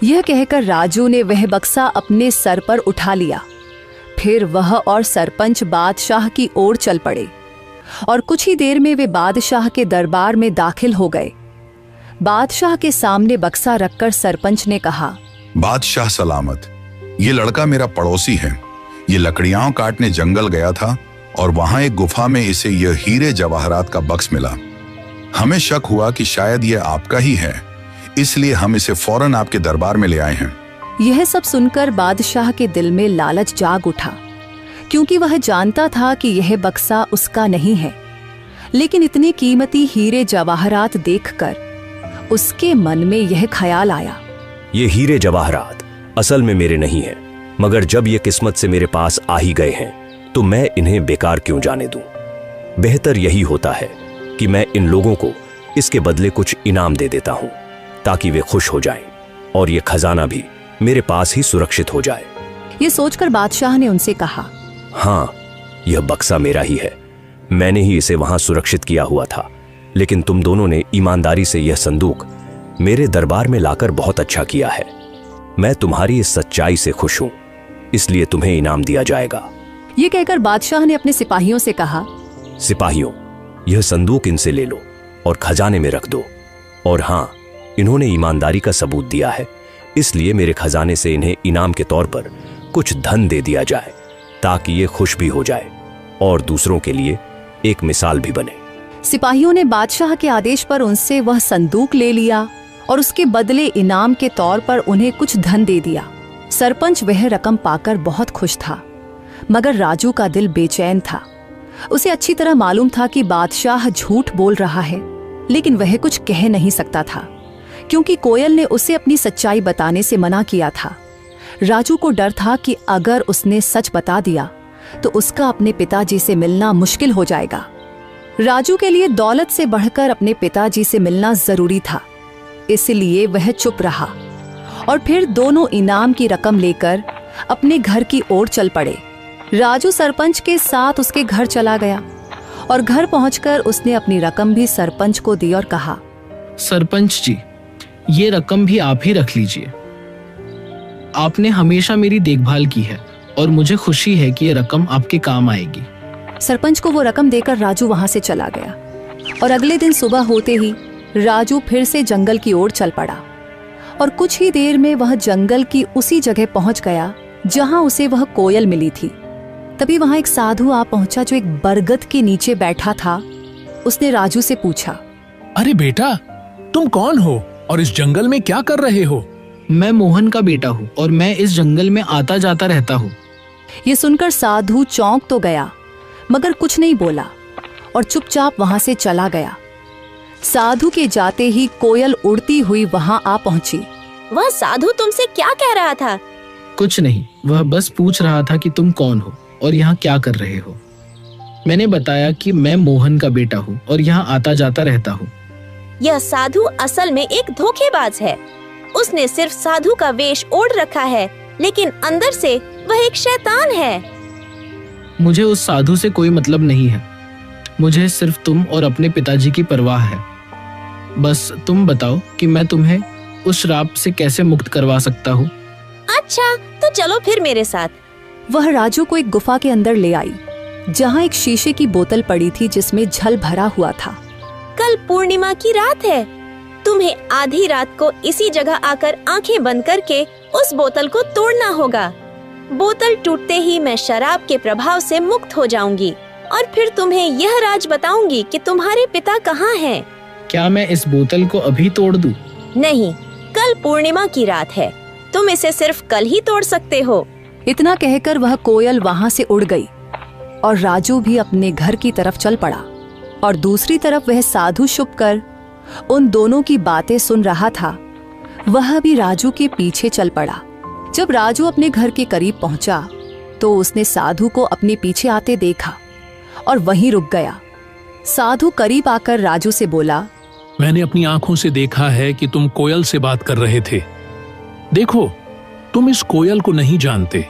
यह कहकर राजू ने वह बक्सा अपने सर पर उठा लिया। फिर वह और सरपंच बादशाह की ओर चल पड़े और कुछ ही देर में वे बादशाह के दरबार में दाखिल हो गए। बादशाह के सामने बक्सा रखकर सरपंच ने कहा, बादशाह सलामत, ये लड़का मेरा पड़ोसी है। ये लकड़ियां काटने जंगल गया था और वहां एक गुफा में इसे यह हीरे जवाहरात का बक्स मिला। हमें शक हुआ कि शायद यह आपका ही है, इसलिए हम इसे फौरन आपके दरबार में ले आए हैं। यह सब सुनकर बादशाह के दिल में लालच जाग उठा, क्योंकि वह जानता था कि यह बक्सा उसका नहीं है। लेकिन इतनी कीमती हीरे जवाहरात देखकर उसके मन में यह ख्याल आया, ये हीरे जवाहरात असल में मेरे नहीं हैं, मगर जब ये किस्मत से मेरे पास आ ही गए हैं तो मैं इन्हें बेकार क्यों जाने दूं। बेहतर यही होता है कि मैं इन लोगों को इसके बदले कुछ इनाम दे देता हूं, ताकि वे खुश हो जाएं और ये खजाना भी मेरे पास ही सुरक्षित हो जाए। ये सोचकर बादशाह ने उनसे कहा, हाँ, यह बक्सा मेरा ही है। मैंने ही इसे वहां सुरक्षित किया हुआ था, लेकिन तुम दोनों ने ईमानदारी से यह संदूक मेरे दरबार में लाकर बहुत अच्छा किया है। मैं तुम्हारी इस सच्चाई से खुश हूं, इसलिए तुम्हें इनाम दिया जाएगा। ये कहकर बादशाह ने अपने सिपाहियों से कहा, सिपाहियों, यह संदूक इनसे ले लो और खजाने में रख दो। और हाँ, इन्होंने ईमानदारी का सबूत दिया है, इसलिए मेरे खजाने से इन्हें इनाम के तौर पर कुछ धन दे दिया जाए, ताकि ये खुश भी हो जाए और दूसरों के लिए एक मिसाल भी बने। सिपाहियों ने बादशाह के आदेश पर उनसे वह संदूक ले लिया और उसके बदले इनाम के तौर पर उन्हें कुछ धन दे दिया। सरपंच वह रकम पाकर बहुत खुश था, मगर राजू का दिल बेचैन था। उसे अच्छी तरह मालूम था कि बादशाह झूठ बोल रहा है, लेकिन वह कुछ कह नहीं सकता था, क्योंकि कोयल ने उसे अपनी सच्चाई बताने से मना किया था। राजू को डर था कि अगर उसने सच बता दिया तो उसका अपने पिताजी से मिलना मुश्किल हो जाएगा। राजू के लिए दौलत से बढ़कर अपने पिताजी से मिलना जरूरी था, इसलिए वह चुप रहा और फिर दोनों इनाम की रकम लेकर अपने घर की ओर चल पड़े। राजू सरपंच के साथ उसके घर चला गया और घर पहुंचकर उसने अपनी रकम भी सरपंच को दी और कहा, सरपंच जी, ये रकम भी आप ही रख लीजिए। आपने हमेशा मेरी देखभाल की है और मुझे खुशी है कि ये रकम आपके काम आएगी। सरपंच को वो रकम देकर राजू वहां से चला गया और अगले दिन सुबह होते ही राजू फिर से जंगल की ओर चल पड़ा और कुछ ही देर में वह जंगल की उसी जगह पहुंच गया जहां उसे वह कोयल मिली थी। तभी वहां एक साधु आ पहुंचा जो एक बरगद के नीचे बैठा था। उसने राजू से पूछा, अरे बेटा, तुम कौन हो और इस जंगल में क्या कर रहे हो? मैं मोहन का बेटा हूँ और मैं इस जंगल में आता जाता रहता हूँ। ये सुनकर साधु चौंक तो गया, मगर कुछ नहीं बोला और चुपचाप वहां से चला गया। साधु के जाते ही कोयल उड़ती हुई वहां आ पहुंची। वह साधु तुमसे क्या कह रहा था? कुछ नहीं, वह बस पूछ रहा था कि तुम कौन हो और यहाँ क्या कर रहे हो। मैंने बताया कि मैं मोहन का बेटा हूँ और यहाँ आता जाता रहता हूँ। यह साधु असल में एक धोखेबाज है। उसने सिर्फ साधु का वेश ओढ़ रखा है, लेकिन अंदर से वह एक शैतान है। मुझे उस साधु से कोई मतलब नहीं है। मुझे सिर्फ तुम और अपने पिताजी की परवाह है। बस तुम बताओ कि मैं तुम्हें उस श्राप से कैसे मुक्त करवा सकता हूँ। अच्छा, तो चलो फिर मेरे साथ। वह राजू को एक गुफा के अंदर ले आई, जहाँ एक शीशे की बोतल पड़ी थी जिसमें जल भरा हुआ था। कल पूर्णिमा की रात है। तुम्हें आधी रात को इसी जगह आकर आंखें बंद करके उस बोतल को तोड़ना होगा। बोतल टूटते ही मैं शराब के प्रभाव से मुक्त हो जाऊंगी और फिर तुम्हें यह राज बताऊंगी कि तुम्हारे पिता कहाँ हैं। क्या मैं इस बोतल को अभी तोड़ दूं? नहीं, कल पूर्णिमा की रात है। तुम इसे सिर्फ कल ही तोड़ सकते हो। इतना कहकर वह कोयल वहां से उड़ गई और राजू भी अपने घर की तरफ चल पड़ा और दूसरी तरफ वह साधु छुपकर उन दोनों की बातें सुन रहा था। वह भी राजू के पीछे चल पड़ा। जब राजू अपने घर के करीब पहुंचा तो उसने साधु को अपने पीछे आते देखा और वहीं रुक गया। साधु करीब आकर राजू से बोला, मैंने अपनी आंखों से देखा है कि तुम कोयल से बात कर रहे थे। देखो, तुम इस कोयल को नहीं जानते।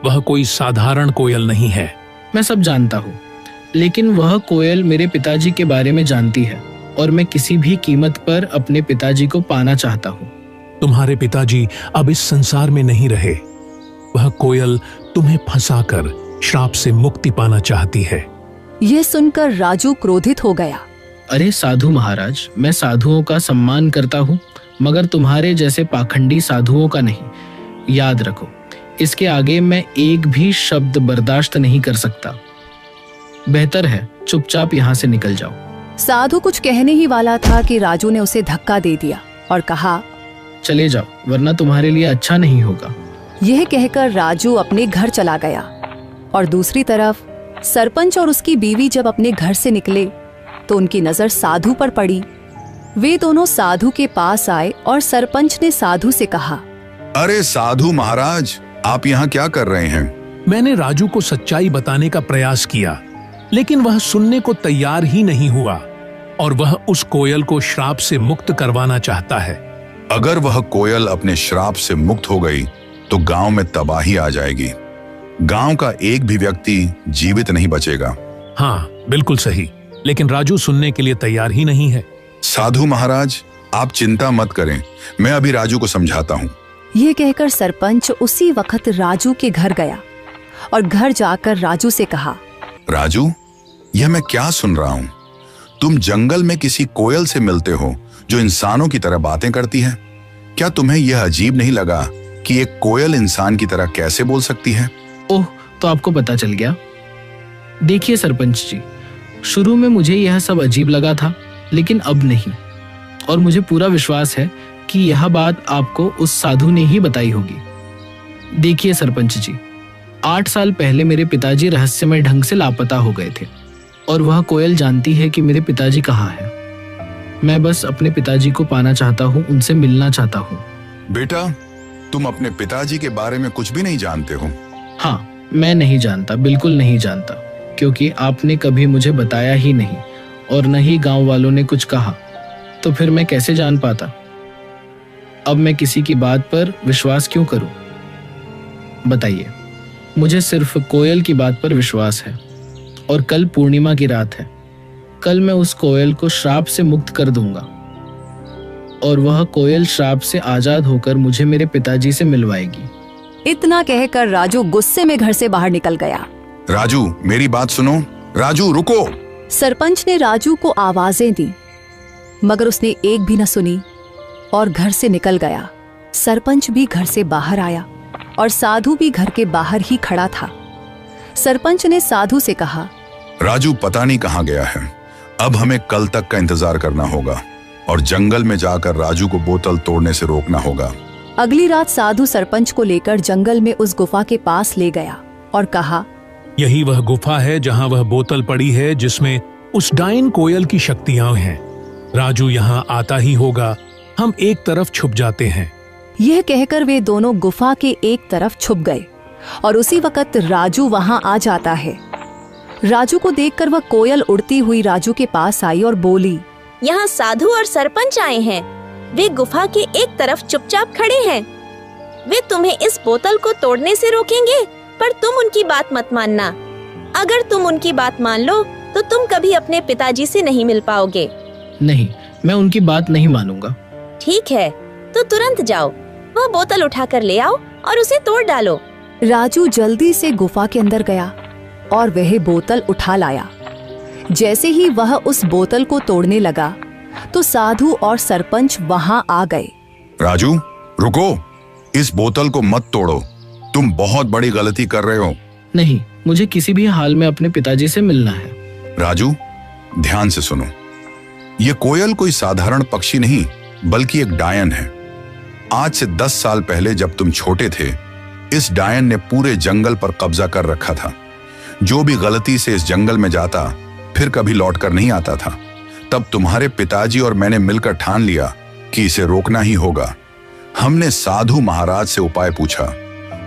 वह कोई साधारण कोयल नहीं है। मैं सब जानता हूँ, लेकिन वह कोयल मेरे पिताजी के बारे में जानती है और मैं किसी भी कीमत पर अपने पिताजी को पाना चाहता हूँ। तुम्हारे पिताजी अब इस संसार में नहीं रहे। वह कोयल तुम्हें फंसाकर श्राप से मुक्ति पाना चाहती है। यह सुनकर राजू क्रोधित हो गया। अरे साधु महाराज, मैं साधुओं का सम्मान करता हूँ, मगर तुम्हारे जैसे पाखंडी साधुओं का नहीं। याद रखो, इसके आगे मैं एक भी शब्द बर्दाश्त नहीं कर सकता। बेहतर है चुपचाप यहाँ से निकल जाओ। साधु कुछ कहने ही वाला था कि राजू ने उसे धक्का दे दिया और कहा, चले जाओ, वरना तुम्हारे लिए अच्छा नहीं होगा। यह कहकर राजू अपने घर चला गया। और दूसरी तरफ सरपंच और उसकी बीवी जब अपने घर से निकले तो उनकी नजर साधु पर पड़ी। वे दोनों साधु के पास आए और सरपंच ने साधु से कहा, अरे साधु महाराज, आप यहाँ क्या कर रहे हैं? मैंने राजू को सच्चाई बताने का प्रयास किया, लेकिन वह सुनने को तैयार ही नहीं हुआ और वह उस कोयल को श्राप से मुक्त करवाना चाहता है। अगर वह कोयल अपने श्राप से मुक्त हो गई तो गांव में तबाही आ जाएगी। गांव का एक भी व्यक्ति जीवित नहीं बचेगा। हाँ, बिल्कुल सही, लेकिन राजू सुनने के लिए तैयार ही नहीं है। साधु महाराज, आप चिंता मत करें, मैं अभी राजू को समझाता हूँ। यह कहकर सरपंच उसी वक्त राजू के घर गया और घर जाकर राजू से कहा, राजू, यह मैं क्या सुन रहा हूँ? तुम जंगल में किसी कोयल से मिलते हो जो इंसानों की तरह बातें करती है। क्या तुम्हें यह अजीब नहीं लगा कि एक कोयल इंसान की तरह कैसे बोल सकती है? ओह, तो आपको पता चल गया। देखिए सरपंच जी, शुरू में मुझे यह सब अजीब लगा था, लेकिन अब नहीं। और मुझे पूरा विश्वास है कि यह बात आपको उस साधु ने ही बताई होगी। देखिए सरपंच जी, 8 साल पहले मेरे पिताजी रहस्यमय ढंग से लापता हो गए थे और वह कोयल जानती है कि मेरे पिताजी कहाँ हैं। मैं बस अपने पिताजी को पाना चाहता हूँ, उनसे मिलना चाहता हूँ। बेटा, तुम अपने पिताजी के बारे में कुछ भी नहीं जानते हो? हाँ, मैं नहीं जानता, बिल्कुल नहीं जानता, क्योंकि आपने कभी मुझे बताया ही नहीं और न ही गांव वालों ने कुछ कहा, तो फिर मैं कैसे जान पाता? अब मैं किसी की बात पर विश्वास क्यों करूं? बताइए। मुझे सिर्फ कोयल की बात पर विश्वास है और कल पूर्णिमा की रात है। कल मैं उस कोयल को श्राप से मुक्त कर दूंगा और वह कोयल श्राप से आजाद होकर मुझे मेरे पिताजी से मिलवाएगी। इतना कहकर राजू गुस्से में घर से बाहर निकल गया। राजू, मेरी बात सुनो। राजू, रुको। सरपंच ने राजू को आवाजें दी, मगर उसने एक भी न सुनी और घर से निकल गया। सरपंच भी घर से बाहर आया और साधु भी घर के बाहर ही खड़ा था। सरपंच ने साधु से कहा, राजू पता नहीं कहाँ गया है। अब हमें कल तक का इंतजार करना होगा और जंगल में जाकर राजू को बोतल तोड़ने से रोकना होगा। अगली रात साधु सरपंच को लेकर जंगल में उस गुफा के पास ले गया और कहा, यही वह गुफा है जहाँ वह बोतल पड़ी है जिसमें उस डायन कोयल की शक्तियां हैं। राजू यहाँ आता ही होगा, हम एक तरफ छुप जाते हैं। यह कहकर वे दोनों गुफा के एक तरफ छुप गए और उसी वक्त राजू वहां आ जाता है। राजू को देखकर वह कोयल उड़ती हुई राजू के पास आई और बोली, यहाँ साधु और सरपंच आए हैं। वे गुफा के एक तरफ चुपचाप खड़े हैं। वे तुम्हें इस बोतल को तोड़ने से रोकेंगे, पर तुम उनकी बात मत मानना। अगर तुम उनकी बात मान लो तो तुम कभी अपने पिताजी से नहीं मिल पाओगे। नहीं, मैं उनकी बात नहीं मानूंगा। ठीक है, तो तुरंत जाओ, वह बोतल उठाकर ले आओ और उसे तोड़ डालो। राजू जल्दी से गुफा के अंदर गया और वह बोतल उठा लाया। जैसे ही वह उस बोतल को तोड़ने लगा तो साधु और सरपंच वहां आ गए। राजू, रुको, इस बोतल को मत तोड़ो, तुम बहुत बड़ी गलती कर रहे हो। नहीं, मुझे किसी भी हाल में अपने पिताजी से मिलना है। राजू, ध्यान से सुनो। ये कोयल कोई साधारण पक्षी नहीं, बल्कि एक डायन है। आज से 10 साल पहले जब तुम छोटे थे, इस डायन ने पूरे जंगल पर कब्जा कर रखा था। जो भी गलती से इस जंगल में जाता, फिर कभी लौट कर नहीं आता था। तब तुम्हारे पिताजी और मैंने मिलकर ठान लिया कि इसे रोकना ही होगा। हमने साधु महाराज से उपाय पूछा।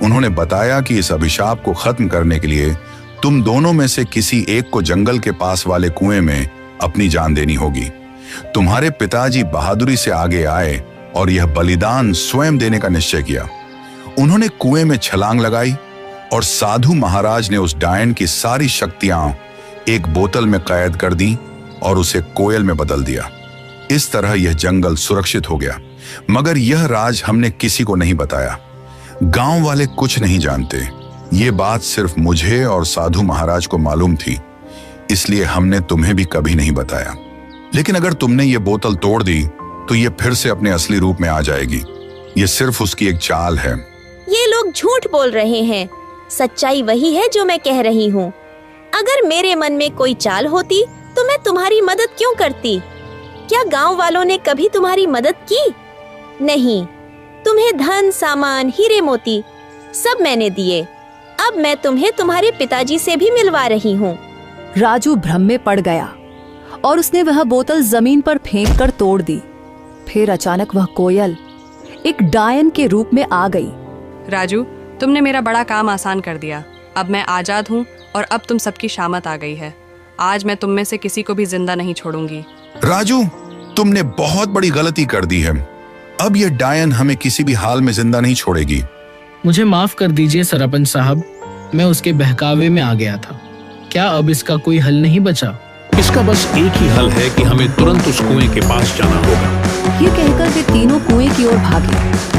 उन्होंने बताया कि इस अभिशाप को खत्म करने के लिए तुम दोनों में से किसी एक को जंगल के पास वाले कुएं में अपनी जान देनी होगी। तुम्हारे पिताजी बहादुरी से आगे आए और यह बलिदान स्वयं देने का निश्चय किया। उन्होंने कुएं में छलांग लगाई और साधु महाराज ने उस डायन की सारी शक्तियां एक बोतल में कैद कर दी और उसे कोयल में बदल दिया। इस तरह यह जंगल सुरक्षित हो गया। मगर यह राज हमने किसी को नहीं बताया। गांव वाले कुछ नहीं जानते। ये बात सिर्फ मुझे और साधु महाराज को मालूम थी, इसलिए हमने तुम्हें भी कभी नहीं बताया। लेकिन अगर तुमने ये बोतल तोड़ दी तो ये फिर से अपने असली रूप में आ जाएगी। ये सिर्फ उसकी एक चाल है। ये लोग झूठ बोल रहे हैं। सच्चाई वही है जो मैं कह रही हूँ। अगर मेरे मन में कोई चाल होती तो मैं तुम्हारी मदद क्यों करती? क्या गांव वालों ने कभी तुम्हारी मदद की? नहीं। तुम्हें धन, सामान, हीरे मोती सब मैंने दिए। अब मैं तुम्हें तुम्हारे पिताजी से भी मिलवा रही हूँ। राजू भ्रम में पड़ गया और उसने वह बोतल जमीन पर फेंक कर तोड़ दी। फिर अचानक वह कोयल एक डायन के रूप में आ गई। राजू, तुमने मेरा बड़ा काम आसान कर दिया। अब मैं आजाद हूँ और अब तुम सबकी शामत आ गई है। आज मैं तुम में से किसी को भी जिंदा नहीं छोड़ूंगी। राजू, तुमने बहुत बड़ी गलती कर दी है। अब ये डायन हमें किसी भी हाल में जिंदा नहीं छोड़ेगी। मुझे माफ कर दीजिए सरपंच साहब, मैं उसके बहकावे में आ गया था। क्या अब इसका कोई हल नहीं बचा? इसका बस एक ही हल है कि हमें तुरंत उस कुएं के पास जाना होगा। ये कहकर वे तीनों कुएं की ओर भागे।